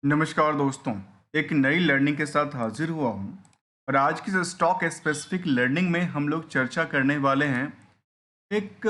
नमस्कार दोस्तों। एक नई लर्निंग के साथ हाजिर हुआ हूँ और आज की जो स्टॉक स्पेसिफिक लर्निंग में हम लोग चर्चा करने वाले हैं एक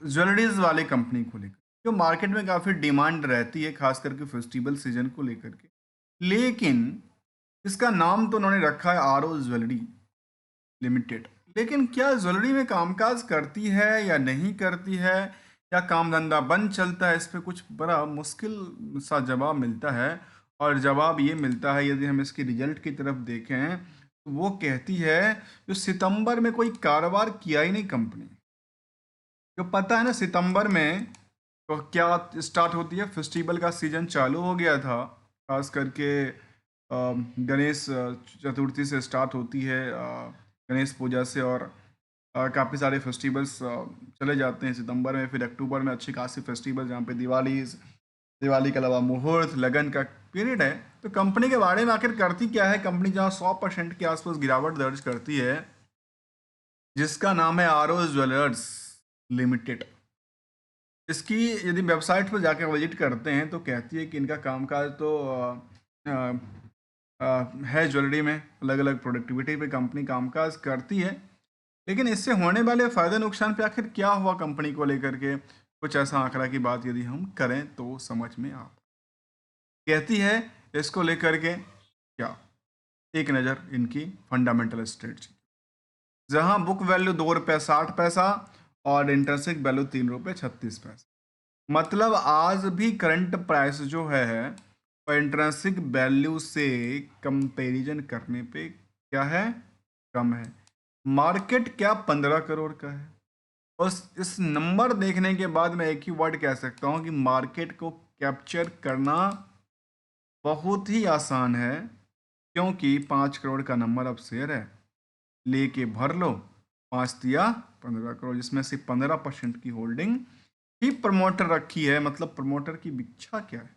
ज्वेलरीज वाले कंपनी को लेकर जो मार्केट में काफ़ी डिमांड रहती है, खास करके फेस्टिवल सीजन को लेकर के। लेकिन इसका नाम तो उन्होंने रखा है आर ओ ज्वेलरी लिमिटेड। लेकिन क्या ज्वेलरी में कामकाज करती है या नहीं करती है, या काम धंधा बंद चलता है, इस पे कुछ बड़ा मुश्किल सा जवाब मिलता है। और जवाब ये मिलता है, यदि हम इसके रिजल्ट की तरफ देखें तो वो कहती है जो सितंबर में कोई कारोबार किया ही नहीं कंपनी। जो पता है ना, सितंबर में तो क्या स्टार्ट होती है, फेस्टिवल का सीजन चालू हो गया था। खास करके गणेश चतुर्थी से स्टार्ट होती है, गणेश पूजा से। और काफ़ी सारे फेस्टिवल्स चले जाते हैं सितंबर में। फिर अक्टूबर में अच्छी खासी फेस्टिवल जहाँ पे दिवाली के अलावा मुहूर्त लगन का पीरियड है। तो कंपनी के बारे में आखिर करती क्या है कंपनी, जहाँ 100% के आसपास गिरावट दर्ज करती है, जिसका नाम है आर ओ ज्वेलर्स लिमिटेड। इसकी यदि वेबसाइट पर जाकर विजिट करते हैं तो कहती है कि इनका कामकाज तो है ज्वेलरी में, अलग अलग प्रोडक्टिविटी पे कंपनी कामकाज करती है। लेकिन इससे होने वाले फ़ायदे नुकसान पे आखिर क्या हुआ कंपनी को लेकर के, कुछ ऐसा आंकड़ा की बात यदि हम करें तो समझ में आ कहती है इसको लेकर के क्या। एक नज़र इनकी फंडामेंटल स्ट्रेटजी, जहां बुक वैल्यू 2 रुपये 60 पैसा और इंटरेंसिक वैल्यू 3 रुपये 36 पैसा। मतलब आज भी करंट प्राइस जो है वो इंट्रिंसिक वैल्यू से कंपैरिजन करने पे क्या है, कम है। मार्केट क्या 15 करोड़ का है। और इस नंबर देखने के बाद मैं एक ही वर्ड कह सकता हूँ कि मार्केट को कैप्चर करना बहुत ही आसान है, क्योंकि 5 करोड़ का नंबर अब शेयर है, लेके भर लो। 5 तिया 15 करोड़, जिसमें से 15% की होल्डिंग ही प्रमोटर रखी है। मतलब प्रमोटर की इच्छा क्या है।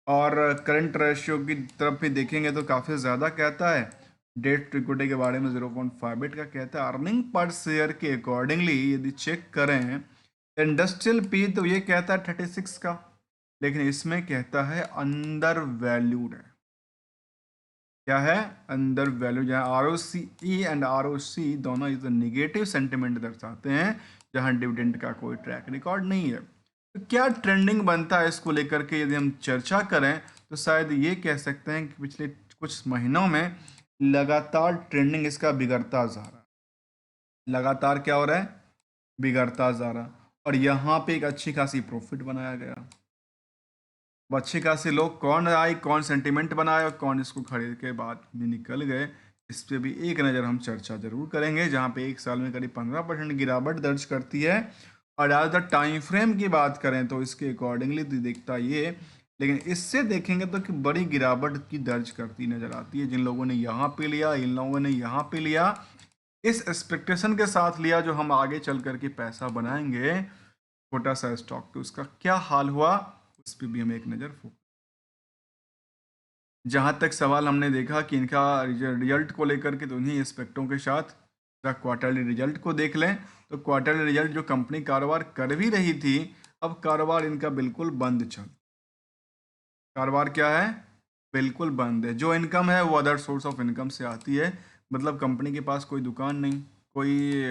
और करंट रेशियो की तरफ भी देखेंगे तो काफ़ी ज़्यादा कहता है। डेट टू इक्विटी के बारे में 0.58 का कहता है। अर्निंग पर शेयर के अकॉर्डिंगली यदि चेक करें, इंडस्ट्रियल पी तो ये कहता है 36 का, लेकिन इसमें कहता है अंडर वैल्यूड है। क्या है, अंडर वैल्यू। जहाँ R O C E and R O C दोनों इज निगेटिव सेंटिमेंट दर्शाते हैं, जहाँ डिविडेंड का कोई ट्रैक रिकॉर्ड नहीं है। तो क्या ट्रेंडिंग बनता है इसको लेकर के यदि हम चर्चा करें तो शायद ये कह सकते हैं कि पिछले कुछ महीनों में लगातार ट्रेंडिंग इसका बिगड़ता जा रहा है। लगातार क्या हो रहा है, बिगड़ता जा रहा। और यहाँ पे एक अच्छी खासी प्रॉफिट बनाया गया। अब अच्छे खासे लोग कौन आए, कौन सेंटिमेंट बनाए और कौन इसको खरीद के बाद में निकल गए, इस पे भी एक नज़र हम चर्चा जरूर करेंगे। जहाँ पे एक साल में करीब 15% गिरावट दर्ज करती है। और ज़्यादातर टाइम फ्रेम की बात करें तो इसके अकॉर्डिंगली तो दिखता ये, लेकिन इससे देखेंगे तो कि बड़ी गिरावट की दर्ज करती नज़र आती है। जिन लोगों ने यहाँ पे लिया, इन लोगों ने यहाँ पे लिया, इस एक्सपेक्टेशन के साथ लिया जो हम आगे चल करके पैसा बनाएंगे छोटा सा स्टॉक, तो उसका क्या हाल हुआ उस पर भी हम एक नज़र फोकस। जहाँ तक सवाल हमने देखा कि इनका रिजल्ट को लेकर के, तो उन्हीं एस्पेक्टों के साथ क्वार्टरली रिजल्ट को देख लें तो क्वार्टरली रिजल्ट जो कंपनी कारोबार कर भी रही थी, अब कारोबार इनका बिल्कुल बंद चल। कारोबार क्या है, बिल्कुल बंद है। जो इनकम है वो अदर सोर्स ऑफ इनकम से आती है। मतलब कंपनी के पास कोई दुकान नहीं, कोई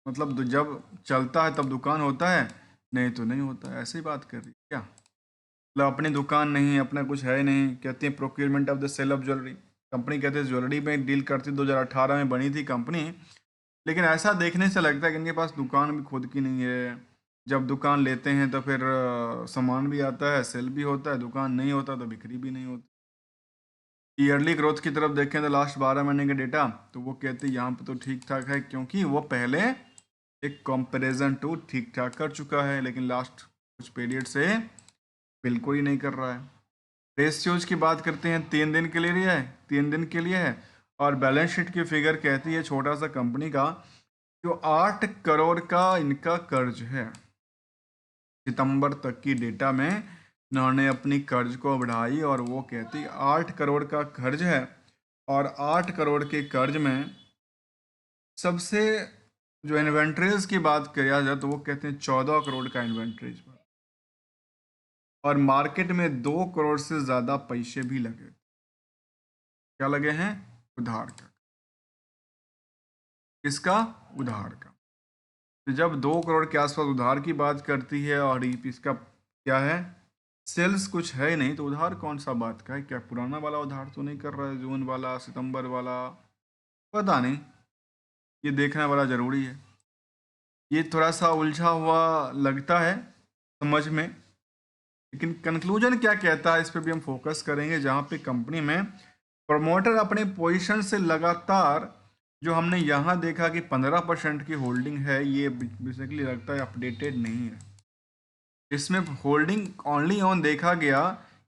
मतलब जब चलता है तब दुकान होता है, नहीं तो नहीं होता है। ऐसी बात कर रही है क्या। मतलब अपनी दुकान नहीं, अपना कुछ है नहीं। कहती है procurement of the sale of jewellery. Company कहते हैं ज्वेलरी में डील करती, 2018 में बनी थी कंपनी। लेकिन ऐसा देखने से लगता है कि इनके पास दुकान भी खुद की नहीं है। जब दुकान लेते हैं तो फिर सामान भी आता है, सेल भी होता है, दुकान नहीं होता तो बिक्री भी नहीं होती। ईयरली ग्रोथ की तरफ देखें तो लास्ट 12 महीने के डेटा, तो वो कहते हैं यहाँ पे तो ठीक ठाक है, क्योंकि वो पहले एक कंपैरिजन टू ठीक ठाक कर चुका है, लेकिन लास्ट कुछ पीरियड से बिल्कुल ही नहीं कर रहा है। रेशियोज की बात करते हैं, 3 दिन के लिए है, 3 दिन के लिए है। और बैलेंस शीट की फिगर कहती है छोटा सा कंपनी का जो 8 करोड़ का इनका कर्ज है। सितंबर तक की डेटा में इन्होंने अपनी कर्ज को बढ़ाई और वो कहती 8 करोड़ का कर्ज है। और 8 करोड़ के कर्ज में सबसे जो इन्वेंट्रीज की बात किया जाए तो वो कहते हैं 14 करोड़ का इन्वेंट्रीज। और मार्केट में 2 करोड़ से ज़्यादा पैसे भी लगे। क्या लगे हैं? उधार का। किसका? उधार का। तो जब 2 करोड़ के आसपास उधार की बात करती है और इसका क्या है, सेल्स कुछ है ही नहीं, तो उधार कौन सा बात का है? क्या पुराना वाला उधार तो नहीं कर रहा है, जून वाला, सितंबर वाला? पता नहीं, ये देखना बड़ा ज़रूरी है। ये थोड़ा सा उलझा हुआ लगता है समझ में, लेकिन कंक्लूजन क्या कहता है इस पे भी हम फोकस करेंगे, जहाँ पे कंपनी में प्रमोटर अपने पोजीशन से लगातार, जो हमने यहाँ देखा कि 15% की होल्डिंग है, ये बेसिकली लगता है अपडेटेड नहीं है। इसमें होल्डिंग ओनली ऑन देखा गया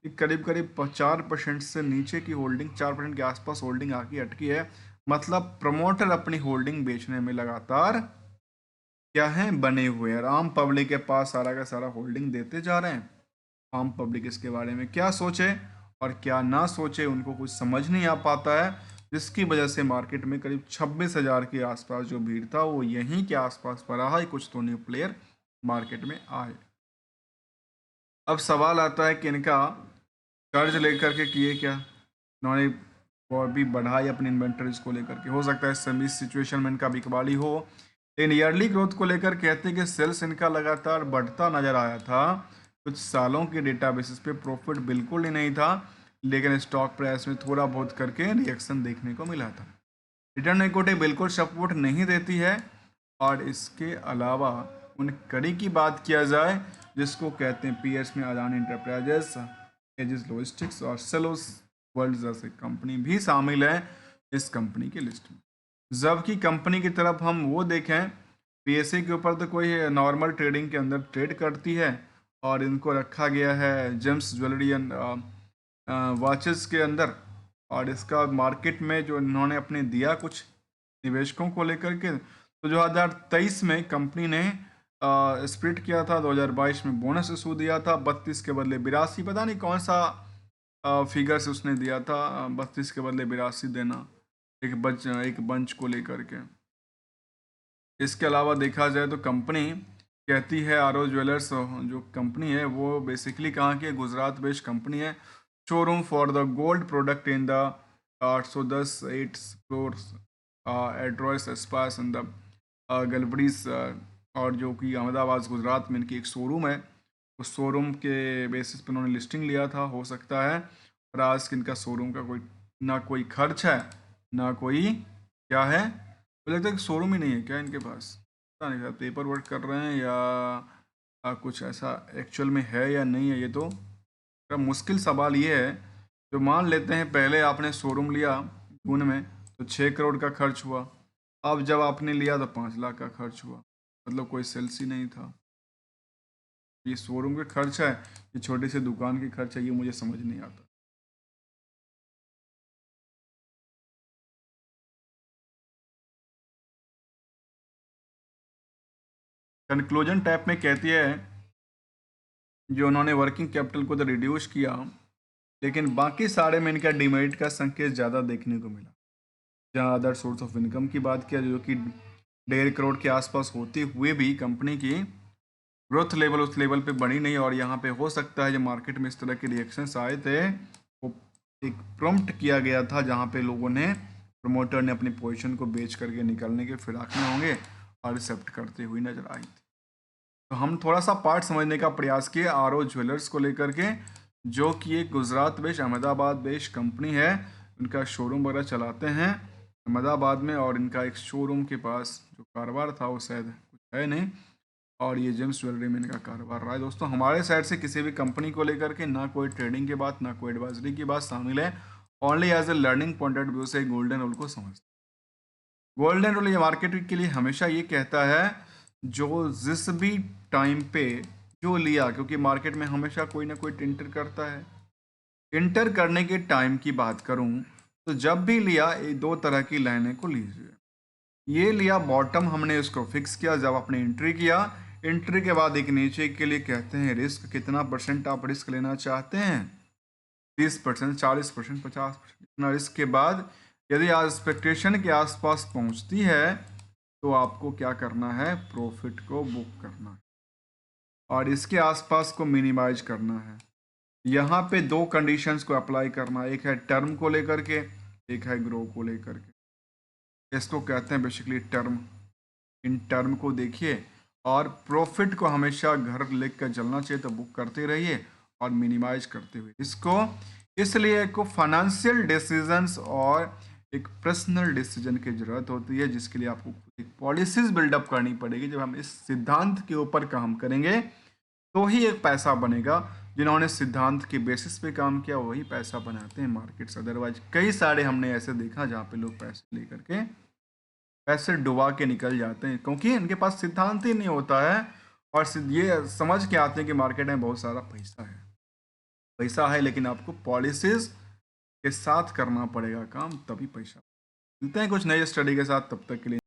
कि करीब करीब 4% से नीचे की होल्डिंग, 4% के आसपास होल्डिंग आके अटकी है। मतलब प्रमोटर अपनी होल्डिंग बेचने में लगातार क्या है, बने हुए हैं। आम पब्लिक के पास सारा का सारा होल्डिंग देते जा रहे हैं। आम पब्लिक इसके बारे में क्या सोचे और क्या ना सोचे, उनको कुछ समझ नहीं आ पाता है, जिसकी वजह से मार्केट में करीब 26,000 के आसपास जो भीड़ था वो यहीं के आसपास पड़ा है। कुछ तो न्यू प्लेयर मार्केट में आए। अब सवाल आता है कि इनका कर्ज लेकर के किए क्या, उन्होंने और भी बढ़ाई अपनी इन्वेंटरीज को लेकर के। हो सकता है इस समय इस सिचुएशन में इनका बिकवाली हो। लेकिन ईयरली ग्रोथ को लेकर कहते हैं कि सेल्स इनका लगातार बढ़ता नजर आया था। कुछ सालों के डेटा बेसिस पे प्रॉफिट बिल्कुल ही नहीं था, लेकिन स्टॉक प्राइस में थोड़ा बहुत करके रिएक्शन देखने को मिला था। रिटर्न इक्विटी बिल्कुल सपोर्ट नहीं देती है। और इसके अलावा उन कड़ी की बात किया जाए, जिसको कहते हैं पीएस में अदानी इंटरप्राइजेस, एजिस लॉजिस्टिक्स और सेलोस वर्ल्ड जैसे कंपनी भी शामिल है इस कंपनी की लिस्ट में। जबकि कंपनी की तरफ हम वो देखें, पीएसए के ऊपर तो कोई नॉर्मल ट्रेडिंग के अंदर ट्रेड करती है, और इनको रखा गया है जेम्स ज्वेलरी एंड वॉचेस के अंदर। और इसका मार्केट में जो इन्होंने अपने दिया कुछ निवेशकों को लेकर के, तो 2023 में कंपनी ने स्प्लिट किया था, 2022 में बोनस इशू दिया था 32 के बदले 82, पता नहीं कौन सा फिगर्स उसने दिया था, 32 के बदले 82 देना एक बंच को लेकर के। इसके अलावा देखा जाए तो कंपनी कहती है, आर ओ ज्वेलर्स जो कंपनी है वो बेसिकली कहाँ की है, गुजरात बेस्ड कंपनी है। Showroom for the gold product in the 810 8 floors एड्रॉयस एस्पास इन द गलबरीज, और जो कि अहमदाबाद गुजरात में इनकी एक शोरूम है। उस शोरूम के बेसिस पे उन्होंने लिस्टिंग लिया था, हो सकता है। और आज इनका शोरूम का कोई ना कोई खर्च है, ना कोई क्या है, मुझे लगता है कि शोरूम ही नहीं है क्या इनके पास, पता नहीं सर, पेपर वर्क कर रहे हैं या कुछ ऐसा एक्चुअल में है या नहीं है। ये तो बड़ा मुश्किल सवाल ये है। जो मान लेते हैं पहले आपने शोरूम लिया जून में तो 6 करोड़ का खर्च हुआ, अब जब आपने लिया तो 5 लाख का खर्च हुआ, मतलब कोई सेल्स ही नहीं था। ये शोरूम का खर्च है, ये छोटी सी दुकान की खर्च है, ये मुझे समझ नहीं आता। कंक्लूजन टाइप में कहती है, जो उन्होंने वर्किंग कैपिटल को तो रिड्यूस किया, लेकिन बाकी सारे में इनका डिमेरिट का संकेत ज़्यादा देखने को मिला। जहाँ अदर सोर्स ऑफ इनकम की बात किया, जो कि 1.5 करोड़ के आसपास होते हुए भी कंपनी की ग्रोथ लेवल उस लेवल पे बढ़ी नहीं। और यहाँ पे हो सकता है जो मार्केट में इस तरह के रिएक्शंस आए थे, वो एक प्रॉम्प्ट किया गया था, जहाँ पे लोगों ने, प्रमोटर ने अपनी पोजीशन को बेच करके निकलने के फिराक में होंगे और एक्सेप्ट करते हुए नजर आई थी। तो हम थोड़ा सा पार्ट समझने का प्रयास किए आर ओ ज्वेलर्स को लेकर के, जो कि एक Gujarat based Ahmedabad based company है। उनका शोरूम वगैरह चलाते हैं अहमदाबाद में, और इनका एक शोरूम के पास जो कारोबार था वो शायद कुछ है नहीं, और ये जेम्स ज्वेलरी में इनका कारोबार रहा है। दोस्तों, हमारे साइड से किसी भी कंपनी को लेकर के ना कोई ट्रेडिंग की बात, ना कोई एडवाइजरी की बात शामिल है। Only as a learning point of view से गोल्डन रूल को समझते हैं। गोल्डन रूल ये मार्केट के लिए हमेशा ये कहता है, जो जिस भी टाइम पे जो लिया, क्योंकि मार्केट में हमेशा कोई ना कोई इंटर करता है। इंटर करने के टाइम की बात करूं तो जब भी लिया, ये दो तरह की लाइनें को लीजिए। ये लिया बॉटम, हमने इसको फिक्स किया जब आपने एंट्री किया। एंट्री के बाद एक नीचे के लिए कहते हैं रिस्क, कितना परसेंट आप रिस्क लेना चाहते हैं, 30%, 40%, 50%, इतना रिस्क के बाद यदि आज एक्सपेक्टेशन के आसपास पहुंचती है तो आपको क्या करना है, प्रॉफिट को बुक करना है और इसके आसपास को मिनिमाइज करना है। यहाँ पे दो कंडीशंस को अप्लाई करना, एक है टर्म को लेकर के, एक है ग्रो को लेकर के। इसको कहते हैं बेसिकली टर्म। इन टर्म को देखिए और प्रॉफिट को हमेशा घर लेकर कर चलना चाहिए, तो बुक करते रहिए और मिनिमाइज करते हुए इसको। इसलिए को फाइनेंशियल डिसीजंस और एक पर्सनल डिसीजन की जरूरत होती है, जिसके लिए आपको एक पॉलिसीज बिल्डअप करनी पड़ेगी। जब हम इस सिद्धांत के ऊपर काम करेंगे तो ही एक पैसा बनेगा। जिन्होंने सिद्धांत के बेसिस पे काम किया वही पैसा बनाते हैं मार्केट्स। अदरवाइज कई सारे हमने ऐसे देखा जहाँ पे लोग पैसे लेकर के पैसे डुबा के निकल जाते हैं, क्योंकि इनके पास सिद्धांत ही नहीं होता है और ये समझ के आते हैं कि मार्केट में बहुत सारा पैसा है। पैसा है लेकिन आपको पॉलिसीज के साथ करना पड़ेगा काम, तभी पैसा। मिलते हैं कुछ नई स्टडी के साथ, तब तक के लिए